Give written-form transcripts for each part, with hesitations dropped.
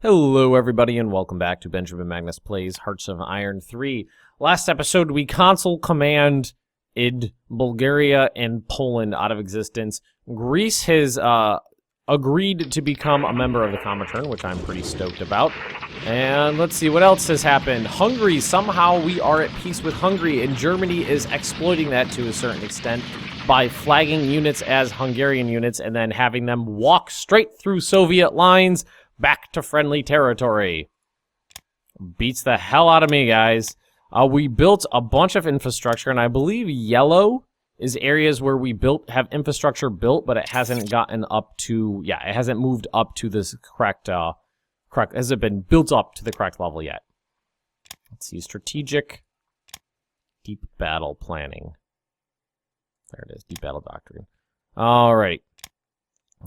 Hello everybody and welcome back to Benjamin Magnus Plays Hearts of Iron 3. Last episode we console command Bulgaria and Poland out of existence. Greece has agreed to become a member of the Comintern, which I'm pretty stoked about. And let's see what else has happened. Hungary, somehow we are at peace with Hungary, and Germany is exploiting that to a certain extent by flagging units as Hungarian units and then having them walk straight through Soviet lines back to friendly territory. Beats the hell out of me, guys. We built a bunch of infrastructure, and I believe yellow is areas where we have infrastructure built, but it hasn't gotten up to, it hasn't moved up to this correct, hasn't been built up to the correct level yet. Let's see, strategic, deep battle planning. There it is, deep battle doctrine. All right.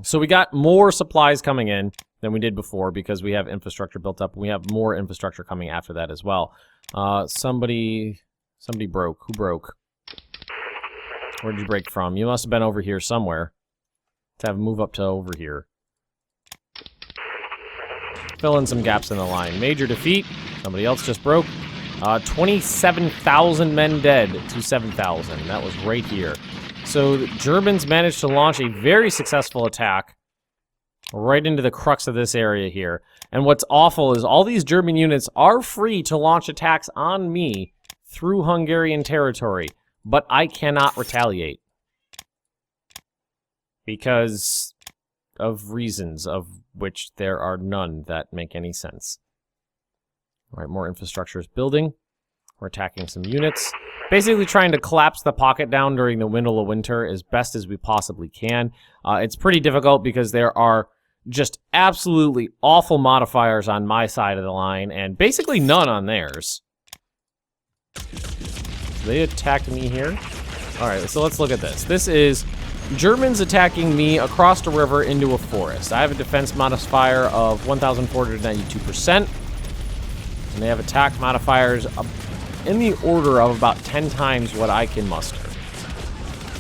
So we got more supplies coming in than we did before because we have infrastructure built up. We have more infrastructure coming after that as well. Somebody broke. Who broke? Where did you break from? You must have been over here somewhere. To have move up to over here. Fill in some gaps in the line. Major defeat. Somebody else just broke. 27,000 men dead to 7,000. That was right here. So the Germans managed to launch a very successful attack right into the crux of this area here. And what's awful is all these German units are free to launch attacks on me through Hungarian territory, but I cannot retaliate. Because of reasons of which there are none that make any sense. All right, more infrastructure is building. We're attacking some units. Basically trying to collapse the pocket down during the middle of winter as best as we possibly can. It's pretty difficult because there are just absolutely awful modifiers on my side of the line and basically none on theirs. So they attacked me here. All right, so let's look at this. This is Germans attacking me across the river into a forest. I have a defense modifier of 1,492%. And they have attack modifiers in the order of about 10 times what I can muster.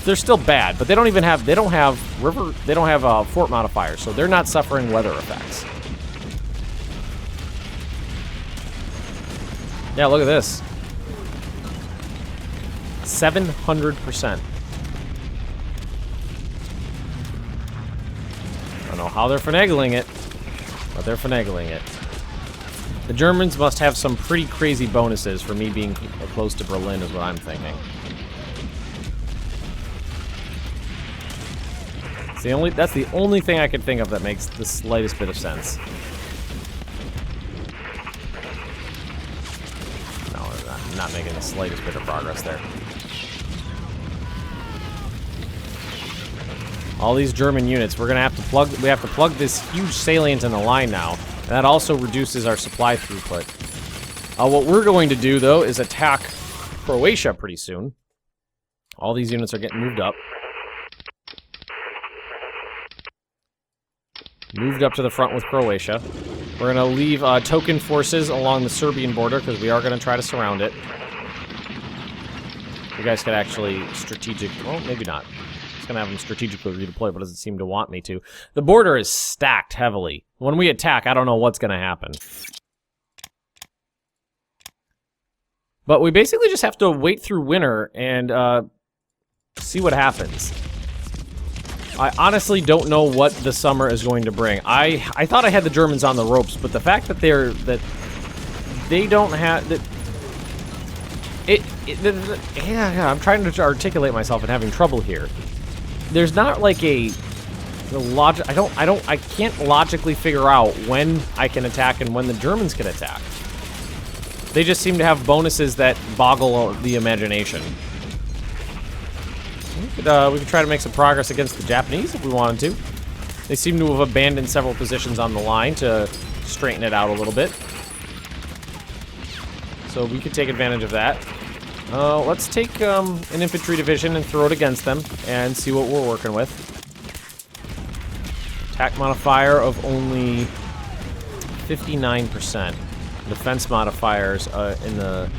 They're still bad, but they don't have fort modifiers, so they're not suffering weather effects. Yeah, look at this. 700%. I don't know how they're finagling it, but they're finagling it. The Germans must have some pretty crazy bonuses for me being close to Berlin, is what I'm thinking. That's the only thing I can think of that makes the slightest bit of sense. No, I'm not making the slightest bit of progress there. All these German units, we have to plug this huge salient in the line now. And that also reduces our supply throughput. What we're going to do, though, is attack Croatia pretty soon. All these units are getting moved up. Moved up to the front with Croatia. We're going to leave token forces along the Serbian border because we are going to try to surround it. You guys could actually well, maybe not. It's going to have them strategically redeploy, but doesn't seem to want me to. The border is stacked heavily. When we attack, I don't know what's going to happen. But we basically just have to wait through winter and see what happens. I honestly don't know what the summer is going to bring. I thought I had the Germans on the ropes, but the fact that they don't have that. I'm trying to articulate myself and having trouble here. There's not like the logic. I can't logically figure out when I can attack and when the Germans can attack. They just seem to have bonuses that boggle the imagination. We could try to make some progress against the Japanese if we wanted to. They seem to have abandoned several positions on the line to straighten it out a little bit. So we could take advantage of that. Let's take an infantry division and throw it against them and see what we're working with. Attack modifier of only 59%. Defense modifiers in the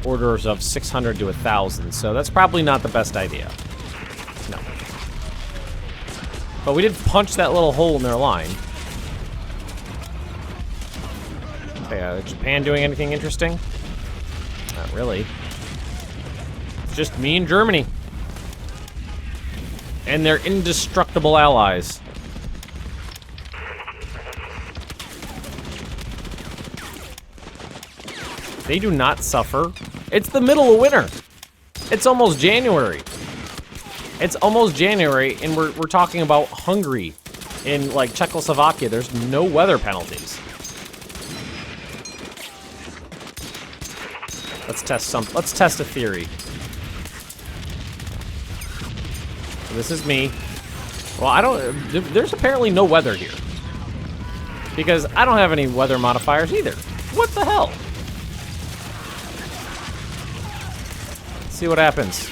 orders of 600 to 1,000, so that's probably not the best idea. No. But we did punch that little hole in their line. Okay, Japan doing anything interesting? Not really. It's just me and Germany. And their indestructible allies. They do not suffer. It's the middle of winter. It's almost January. It's almost January, and we're talking about Hungary. In, like, Czechoslovakia, there's no weather penalties. Let's test a theory. This is me. Well, there's apparently no weather here. Because I don't have any weather modifiers either. What the hell? Let's see what happens.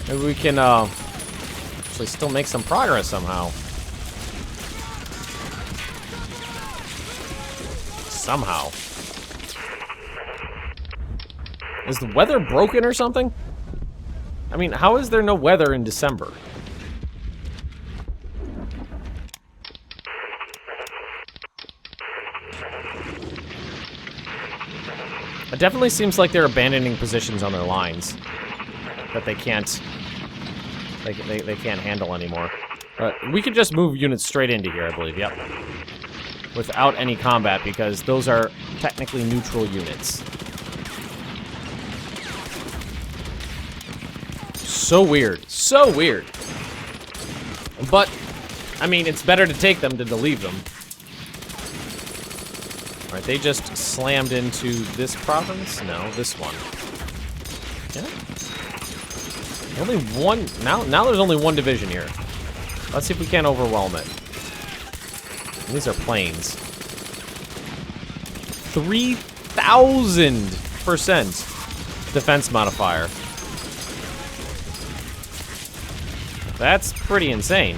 Maybe we can, actually still make some progress somehow. Somehow. Is the weather broken or something? I mean, how is there no weather in December? It definitely seems like they're abandoning positions on their lines that they can't they can't handle anymore. We could just move units straight into here, I believe. Yep. Without any combat, because those are technically neutral units. So weird. So weird. But, I mean, it's better to take them than to leave them. Alright, they just slammed into this province? No, this one. Yeah. Only one... Now there's only one division here. Let's see if we can't overwhelm it. These are planes. 3,000% defense modifier. That's pretty insane.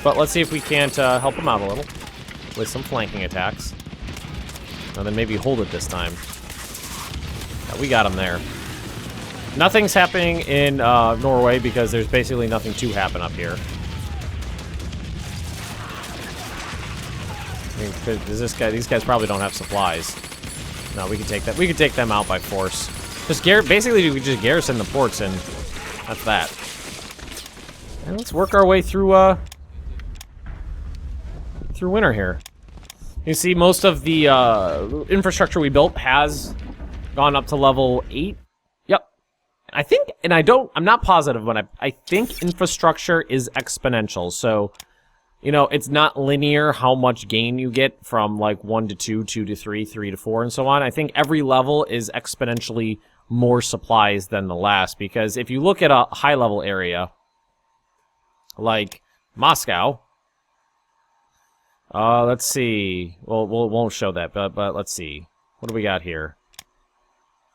But let's see if we can't help them out a little with some flanking attacks. And then maybe hold it this time. Yeah, we got them there. Nothing's happening in Norway because there's basically nothing to happen up here. I mean, these guys probably don't have supplies. No, we can take that. We can take them out by force. Basically, we just garrison the ports, and that's that. And let's work our way through through winter here. You see, most of the infrastructure we built has gone up to level 8. Yep. I think, and I'm not positive, but I think infrastructure is exponential. So, you know, it's not linear how much gain you get from like 1 to 2, 2 to 3, 3 to 4, and so on. I think every level is exponentially more supplies than the last, because if you look at a high level area like Moscow, let's see. Well, we won't show that, but let's see. What do we got here?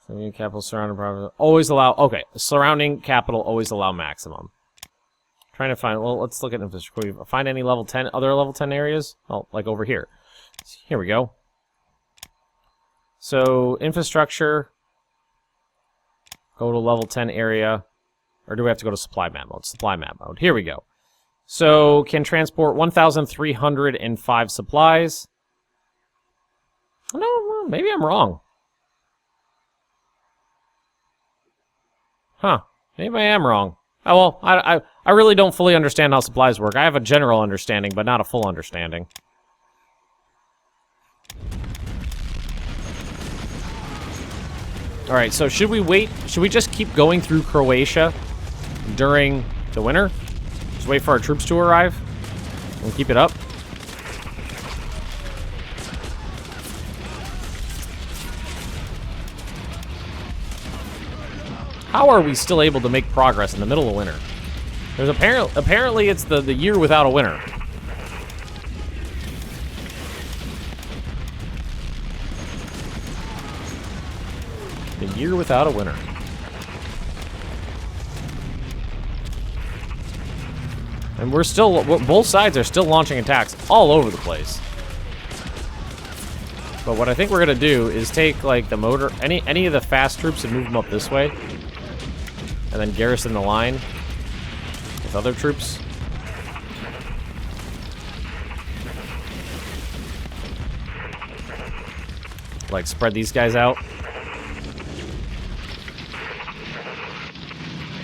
Capital surrounding province always allow. Okay, surrounding capital always allow maximum. Trying to find. Well, let's look at infrastructure. Can we find any level 10 other level 10 areas? Oh, like over here. Here we go. So infrastructure. Go to level 10 area, or do we have to go to supply map mode? Supply map mode. Here we go. So can transport 1,305 supplies. No, maybe I'm wrong. Huh? Maybe I am wrong. Oh, well, I really don't fully understand how supplies work. I have a general understanding, but not a full understanding. Alright, so should we wait? Should we just keep going through Croatia during the winter? Just wait for our troops to arrive? And keep it up? How are we still able to make progress in the middle of winter? There's apparently it's the year without a winter. The year without a winter. And we're still, both sides are still launching attacks all over the place. But what I think we're gonna do is take like the motor, any of the fast troops and move them up this way. And then garrison the line with other troops. like, spread these guys out.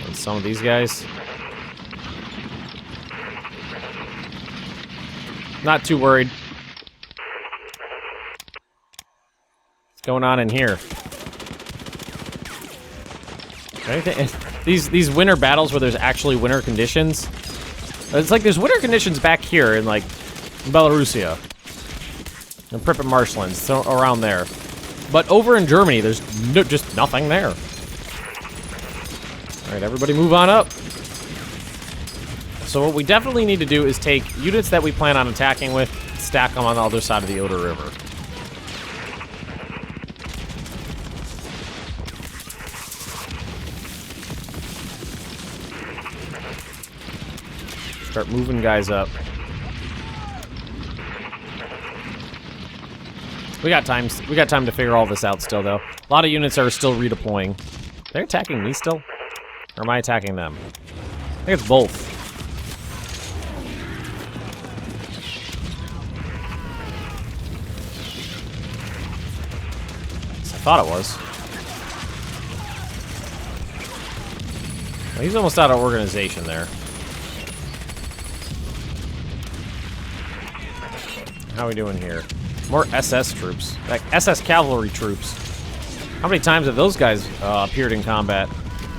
And some of these guys. Not too worried. What's going on in here? Anything? These winter battles where there's actually winter conditions. It's like there's winter conditions back here in, like, Belarusia. And Pripyat marshlands, so around there. But over in Germany, there's just nothing there. Alright, everybody move on up. So what we definitely need to do is take units that we plan on attacking with, stack them on the other side of the Oder River. Start moving guys up. We got time to figure all this out still, though. A lot of units are still redeploying. They're attacking me still? Or am I attacking them? I think it's both. I thought it was. Well, he's almost out of organization there. How are we doing here? More SS troops. Like, SS cavalry troops. How many times have those guys appeared in combat?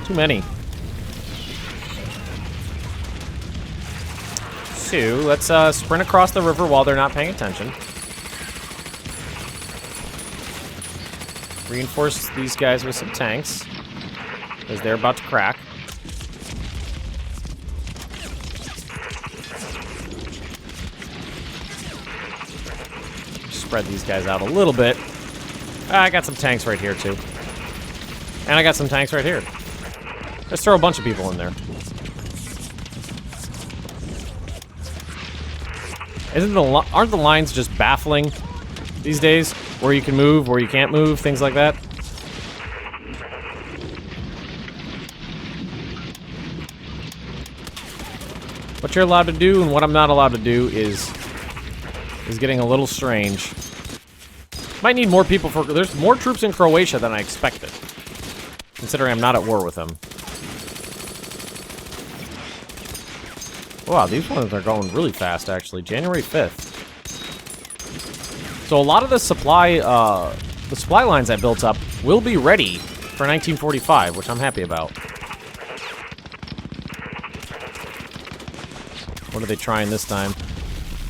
Too many. So, let's sprint across the river while they're not paying attention. Reinforce these guys with some tanks, because they're about to crack. Spread these guys out a little bit. I got some tanks right here, too. And I got some tanks right here. Let's throw a bunch of people in there. Aren't the lines just baffling these days? Where you can move, where you can't move, things like that? What you're allowed to do and what I'm not allowed to do is getting a little strange. Might need more people for... There's more troops in Croatia than I expected. Considering I'm not at war with them. Wow, these ones are going really fast, actually. January 5th. So a lot of the supply lines I built up will be ready for 1945, which I'm happy about. What are they trying this time?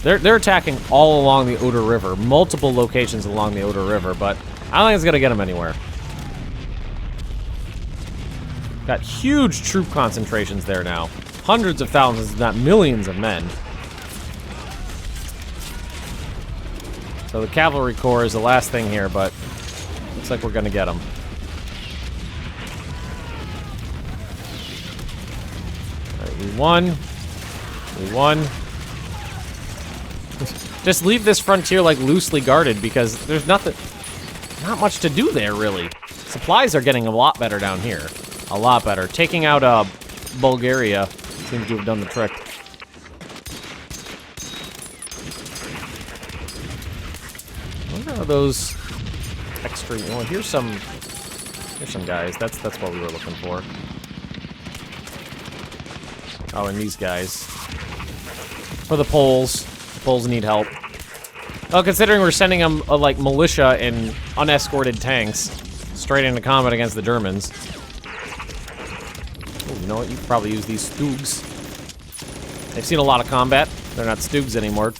They're attacking all along the Oder River, multiple locations along the Oder River, but I don't think it's gonna get them anywhere. Got huge troop concentrations there now. Hundreds of thousands, if not millions of men. So the cavalry corps is the last thing here, but looks like we're gonna get them. Alright, we won. We won. Just leave this frontier, like, loosely guarded, because there's not much to do there, really. Supplies are getting a lot better down here. A lot better. Taking out, Bulgaria seems to have done the trick. What are those extra... Well, here's some guys. That's what we were looking for. Oh, and these guys. For the Poles. Poles need help. Well, considering we're sending them, like, militia and unescorted tanks straight into combat against the Germans. Oh, you know what? You could probably use these Stugs. They've seen a lot of combat. They're not Stugs anymore.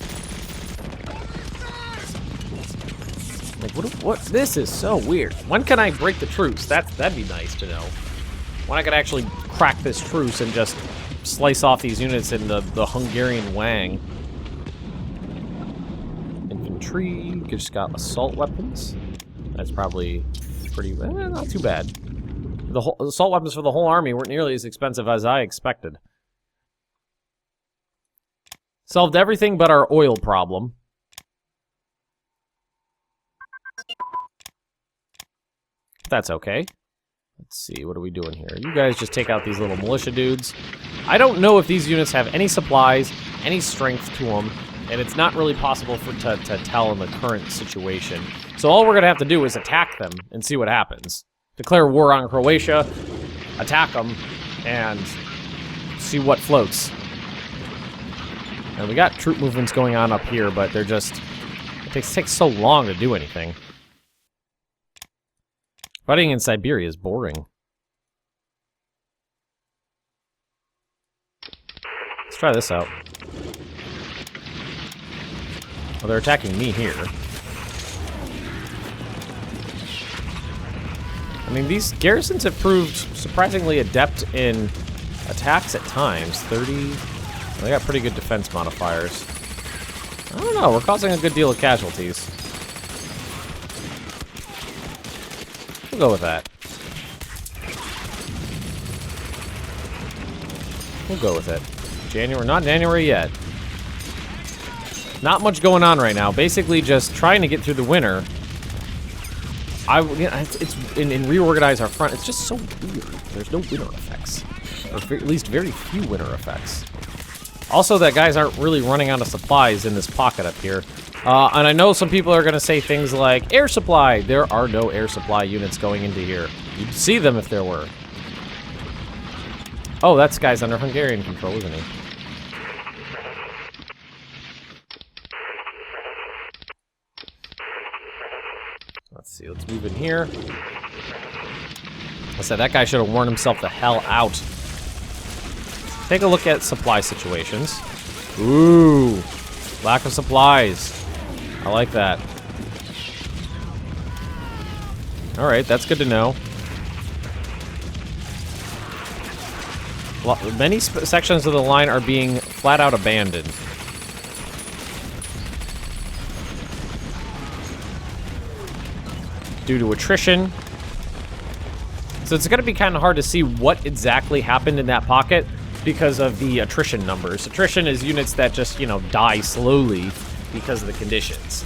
Like, what? This is so weird. When can I break the truce? That'd be nice to know. When I could actually crack this truce and just slice off these units in the Hungarian Wang. Infantry, just got assault weapons. That's probably pretty, not too bad. The assault weapons for the whole army weren't nearly as expensive as I expected. Solved everything but our oil problem. That's okay. Let's see, what are we doing here? You guys just take out these little militia dudes. I don't know if these units have any supplies, any strength to them. and it's not really possible to tell in the current situation. So all we're going to have to do is attack them and see what happens. Declare war on Croatia, attack them, and see what floats. And we got troop movements going on up here, but they're just... It takes so long to do anything. Fighting in Siberia is boring. Let's try this out. Well, they're attacking me here. I mean, these garrisons have proved surprisingly adept in attacks at times. 30... They got pretty good defense modifiers. I don't know, we're causing a good deal of casualties. We'll go with that. We'll go with it. January, not January yet. Not much going on right now. Basically just trying to get through the winter. It's in reorganize our front. It's just so weird. There's no winter effects. Or at least very few winter effects. Also, that guys aren't really running out of supplies in this pocket up here. And I know some people are going to say things like, air supply! There are no air supply units going into here. You'd see them if there were. Oh, that's guy's under Hungarian control, isn't he? Let's see, let's move in here. I said that guy should have worn himself the hell out. Take a look at supply situations. Ooh, lack of supplies. I like that. Alright, that's good to know. Many sections of the line are being flat out abandoned. Due to attrition. So it's going to be kind of hard to see what exactly happened in that pocket because of the attrition numbers. Attrition is units that just, you know, die slowly because of the conditions.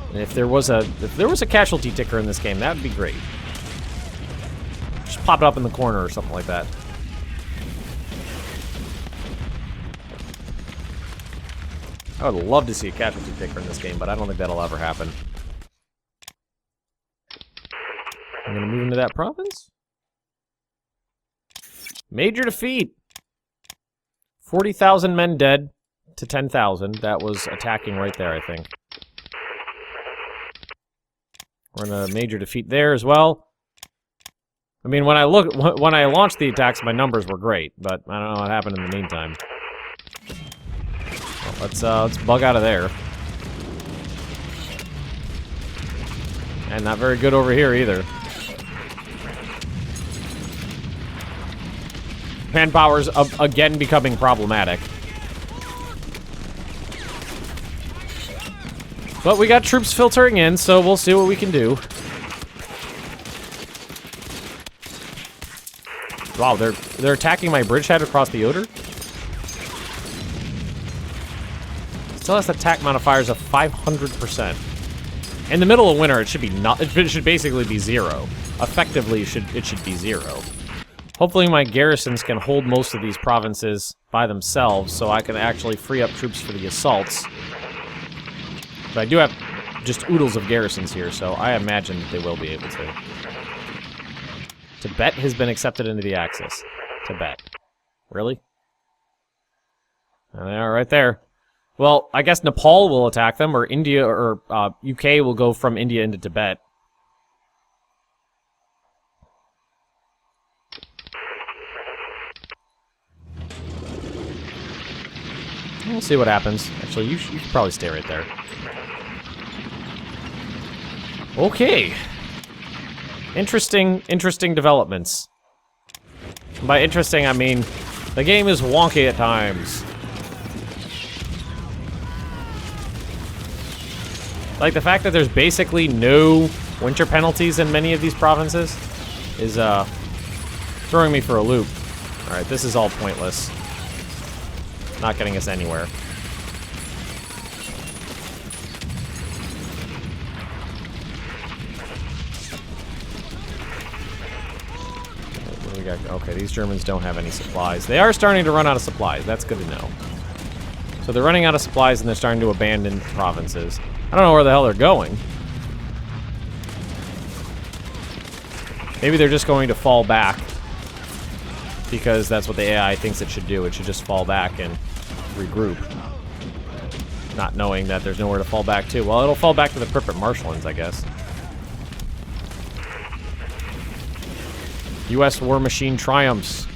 And if there was a casualty ticker in this game, that would be great. Just pop it up in the corner or something like that. I would love to see a casualty ticker in this game, but I don't think that'll ever happen. I'm gonna move into that province. Major defeat! 40,000 men dead to 10,000. That was attacking right there, I think. We're in a major defeat there as well. I mean, when I launched the attacks, my numbers were great, but I don't know what happened in the meantime. Well, let's bug out of there. And not very good over here either. Manpower's again becoming problematic. But we got troops filtering in, so we'll see what we can do. Wow, they're attacking my bridgehead across the Oder? Still has attack modifiers of 500%. In the middle of winter, it should be not. It should basically be 0. Effectively, it should be 0. Hopefully my garrisons can hold most of these provinces by themselves, so I can actually free up troops for the assaults. But I do have just oodles of garrisons here, so I imagine that they will be able to. Tibet has been accepted into the Axis. Tibet. Really? And they are right there. Well, I guess Nepal will attack them, or India, or UK will go from India into Tibet. We'll see what happens. Actually, you should probably stay right there. Okay. Interesting developments. By interesting, I mean, the game is wonky at times. Like, the fact that there's basically no winter penalties in many of these provinces is, throwing me for a loop. Alright, this is all pointless. Not getting us anywhere. What do we got? Okay, these Germans don't have any supplies. They are starting to run out of supplies. That's good to know. So they're running out of supplies and they're starting to abandon provinces. I don't know where the hell they're going. Maybe they're just going to fall back because that's what the AI thinks it should do. It should just fall back and regroup. Not knowing that there's nowhere to fall back to. Well, it'll fall back to the Pripyat marshlands, I guess. U.S. war machine triumphs.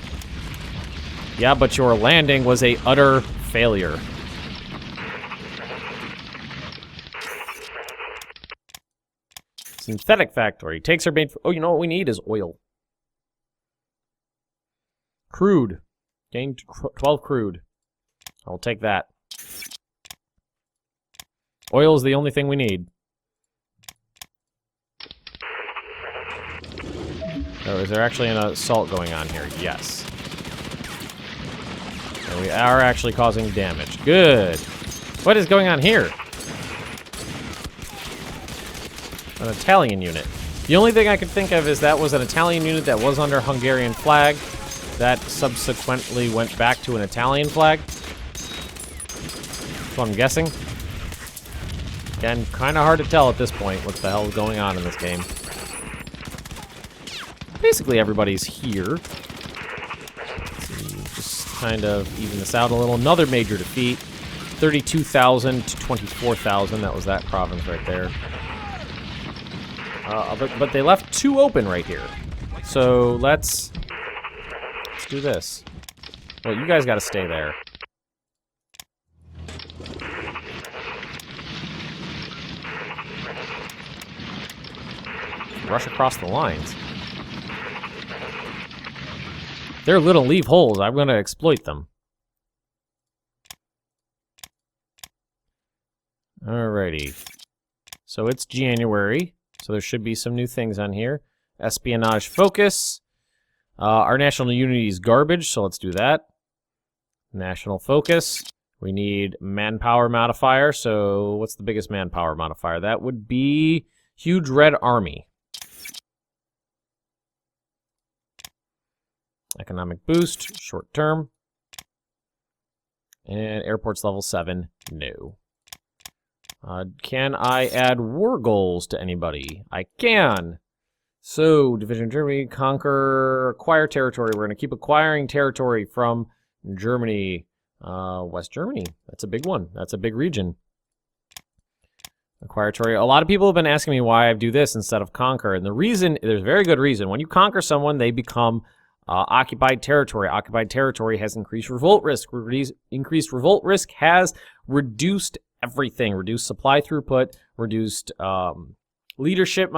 Yeah, but your landing was a utter failure. Synthetic factory. Takes our made. Oh, you know what we need is oil. Crude. Gained 12 crude. I'll take that. Oil is the only thing we need. Oh, is there actually an assault going on here? Yes. And we are actually causing damage. Good. What is going on here? An Italian unit. The only thing I could think of is that was an Italian unit that was under Hungarian flag that subsequently went back to an Italian flag. That's what I'm guessing. Again, kind of hard to tell at this point what the hell is going on in this game. Basically, everybody's here. Let's see, just kind of even this out a little. Another major defeat. 32,000 to 24,000. That was that province right there. But they left 2 open right here. So let's do this. Well, you guys got to stay there. Rush across the lines. They're little leave holes. I'm going to exploit them. Alrighty. So it's January. So there should be some new things on here. Espionage focus. Our national unity is garbage, so let's do that. National focus. We need manpower modifier. So what's the biggest manpower modifier? That would be huge red army. Economic boost, short term. And airports level 7, no. Can I add war goals to anybody? I can. So, Division of Germany, conquer, acquire territory. We're going to keep acquiring territory from Germany. West Germany, that's a big one. That's a big region. Acquire territory. A lot of people have been asking me why I do this instead of conquer. And the reason, there's a very good reason. When you conquer someone, they become occupied territory. Occupied territory has increased revolt risk. Increased revolt risk has reduced everything. Reduced supply throughput, reduced leadership,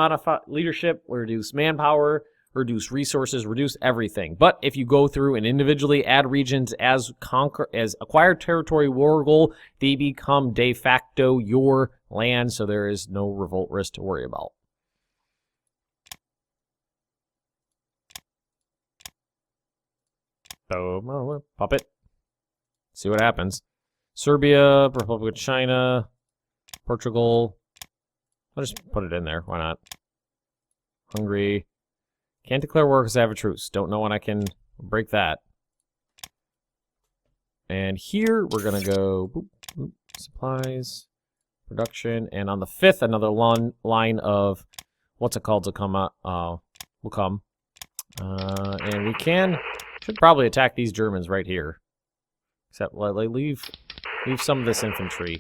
reduced manpower, reduce resources, reduce everything. But if you go through and individually add regions as acquired territory war goal, they become de facto your land, so there is no revolt risk to worry about. So, pop it. See what happens. Serbia, Republic of China, Portugal. I'll just put it in there. Why not? Hungary. Can't declare war because I have a truce. Don't know when I can break that. And here we're going to go boop, boop, supplies, production, and on the 5th, another line of what's it called to come out will come. And we should probably attack these Germans right here. Except leave some of this infantry.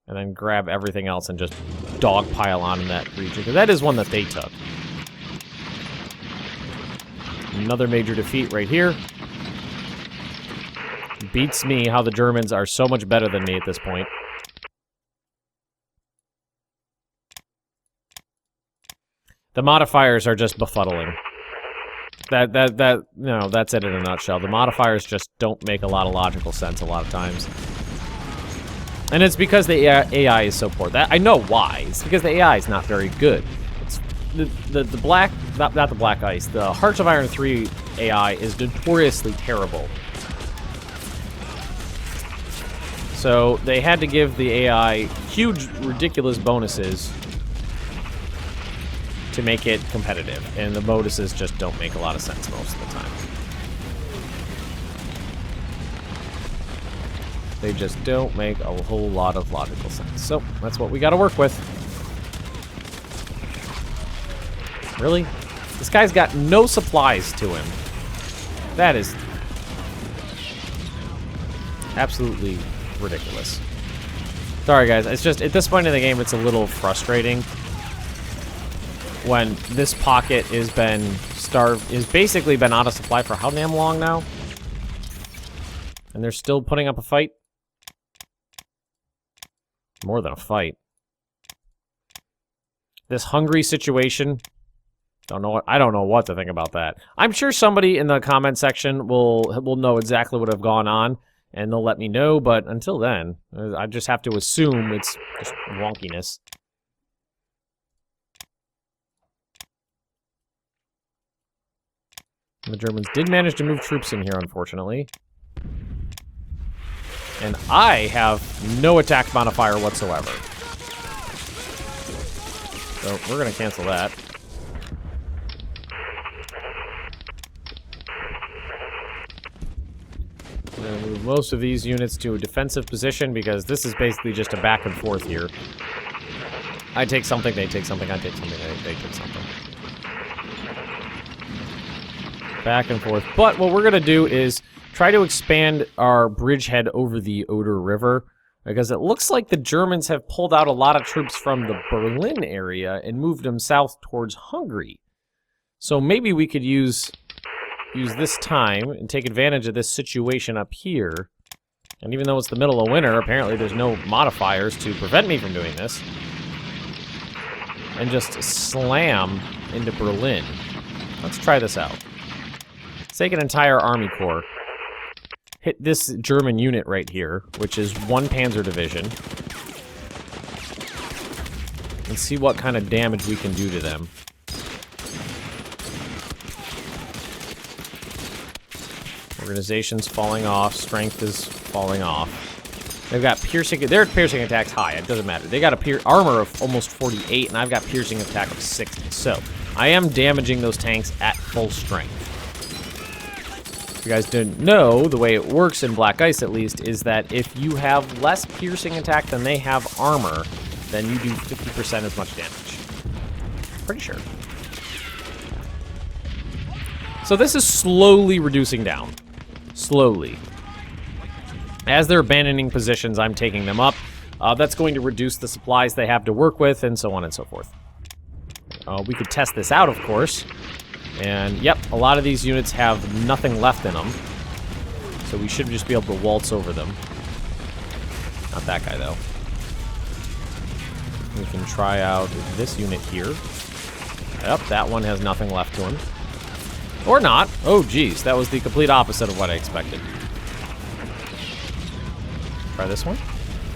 And then grab everything else and just dogpile on in that region. Because that is one that they took. Another major defeat right here. Beats me how the Germans are so much better than me at this point. The modifiers are just befuddling. That's it in a nutshell. The modifiers just don't make a lot of logical sense a lot of times. And it's because the AI is so poor. I know why. It's because the AI is not very good. It's the BlackICE. The Hearts of Iron 3 AI is notoriously terrible. So they had to give the AI huge, ridiculous bonuses to make it competitive, and the moduses just don't make a lot of sense most of the time. They just don't make a whole lot of logical sense. So, that's what we gotta work with. Really? This guy's got no supplies to him. That is absolutely ridiculous. Sorry, guys. It's just, at this point in the game, it's a little frustrating when this pocket has been basically been out of supply for how damn long now? And they're still putting up a fight? More than a fight. This hungry situation. I don't know what to think about that. I'm sure somebody in the comment section will know exactly what have gone on, and they'll let me know, but until then, I just have to assume it's just wonkiness. The Germans did manage to move troops in here, unfortunately. And I have no attack modifier whatsoever. So we're going to cancel that. We're going to move most of these units to a defensive position because this is basically just a back and forth here. I take something, they take something, I take something, they take something. Back and forth. But what we're going to do is try to expand our bridgehead over the Oder River, because it looks like the Germans have pulled out a lot of troops from the Berlin area and moved them south towards Hungary. So maybe we could use this time and take advantage of this situation up here. And even though it's the middle of winter, apparently there's no modifiers to prevent me from doing this. And just slam into Berlin. Let's try this out. Let's take an entire army corps. Hit this German unit right here, which is 1 Panzer Division. And see what kind of damage we can do to them. Organization's falling off. Strength is falling off. They've got piercing... Their piercing attack's high. It doesn't matter. They got a armor of almost 48, and I've got piercing attack of 60. So, I am damaging those tanks at full strength. If you guys didn't know, the way it works in BlackICE, at least, is that if you have less piercing attack than they have armor, then you do 50% as much damage. Pretty sure. So this is slowly reducing down. Slowly. As they're abandoning positions, I'm taking them up. That's going to reduce the supplies they have to work with, and so on and so forth. We could test this out, of course. And, yep, a lot of these units have nothing left in them. So we should just be able to waltz over them. Not that guy, though. We can try out this unit here. Yep, that one has nothing left to him. Or not. Oh, geez, that was the complete opposite of what I expected. Try this one.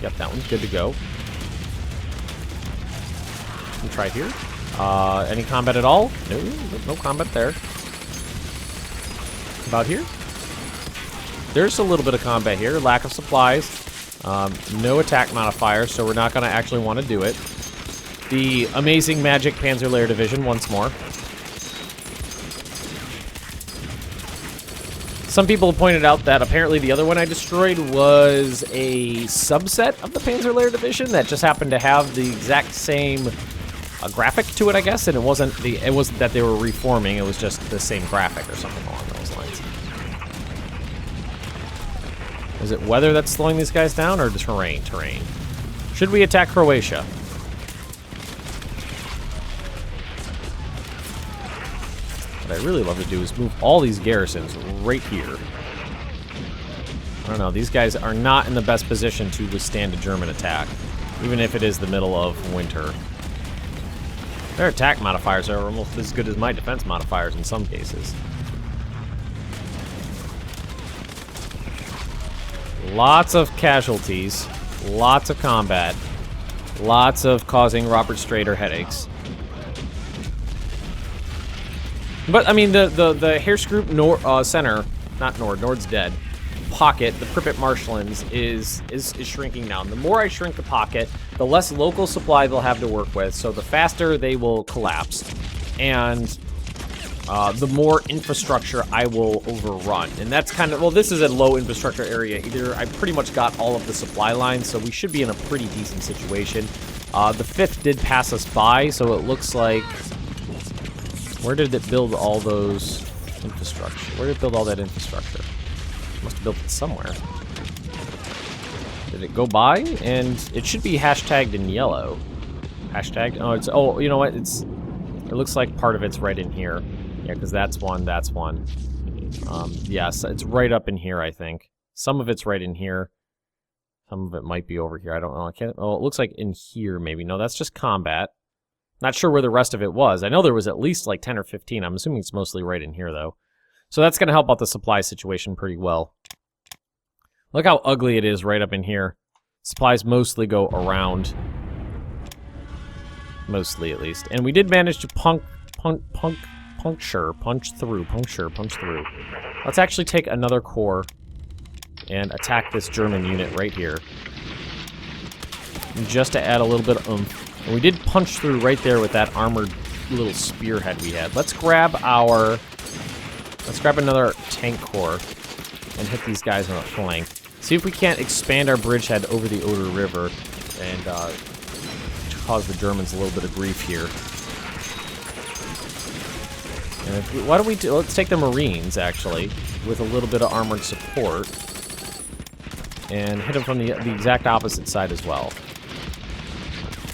Yep, that one's good to go. We try here. Any combat at all? No, no combat there. About here? There's a little bit of combat here. Lack of supplies. No attack modifier, so we're not going to actually want to do it. The amazing magic Panzer Layer Division once more. Some people pointed out that apparently the other one I destroyed was a subset of the Panzer Layer Division that just happened to have the exact same graphic to it, I guess, and it wasn't that they were reforming, it was just the same graphic or something along those lines. Is it weather that's slowing these guys down, or the terrain? Terrain. Should we attack Croatia? What I really love to do is move all these garrisons right here. I don't know, these guys are not in the best position to withstand a German attack, even if it is the middle of winter. Their attack modifiers are almost as good as my defense modifiers in some cases. Lots of casualties, lots of combat, lots of causing Robert Strader headaches. But, I mean, the Heeresgruppe Center, not Nord's dead, pocket, the Pripyat marshlands, is shrinking down. The more I shrink the pocket, the less local supply they'll have to work with, so the faster they will collapse. and the more infrastructure I will overrun. And that's kind of, well, this is a low infrastructure area. Either I pretty much got all of the supply lines, so we should be in a pretty decent situation. The 5th did pass us by, so it looks like... Where did it build all those infrastructure? Where did it build all that infrastructure? Must have built it somewhere. Did it go by? And it should be hashtagged in yellow. Hashtagged? Oh, it's... Oh, you know what? It looks like part of it's right in here. Yeah, because that's one, that's one. Yes, it's right up in here, I think. Some of it's right in here. Some of it might be over here. I don't know. I can't... Oh, it looks like in here, maybe. No, that's just combat. Not sure where the rest of it was. I know there was at least like 10 or 15. I'm assuming it's mostly right in here, though. So that's going to help out the supply situation pretty well. Look how ugly it is right up in here. Supplies mostly go around. Mostly, at least. And we did manage to puncture through. Let's actually take another core and attack this German unit right here. And just to add a little bit of oomph. And we did punch through right there with that armored little spearhead we had. Let's grab another tank core and hit these guys on the flank. See if we can't expand our bridgehead over the Oder River and cause the Germans a little bit of grief here. And why don't we do? Let's take the Marines actually with a little bit of armored support and hit them from the exact opposite side as well.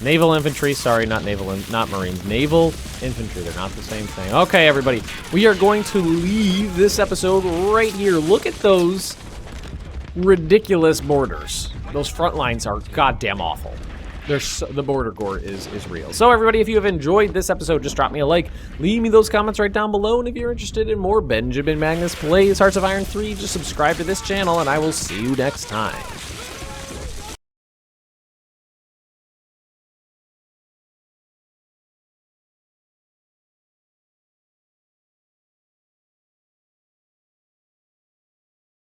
Naval infantry, sorry, not Marines. Naval infantry, they're not the same thing. Okay, everybody, we are going to leave this episode right here. Look at those ridiculous borders. Those front lines are goddamn awful. The border gore is real. So, everybody, if you have enjoyed this episode, just drop me a like. Leave me those comments right down below. And if you're interested in more Benjamin Magnus Plays Hearts of Iron 3, just subscribe to this channel, and I will see you next time.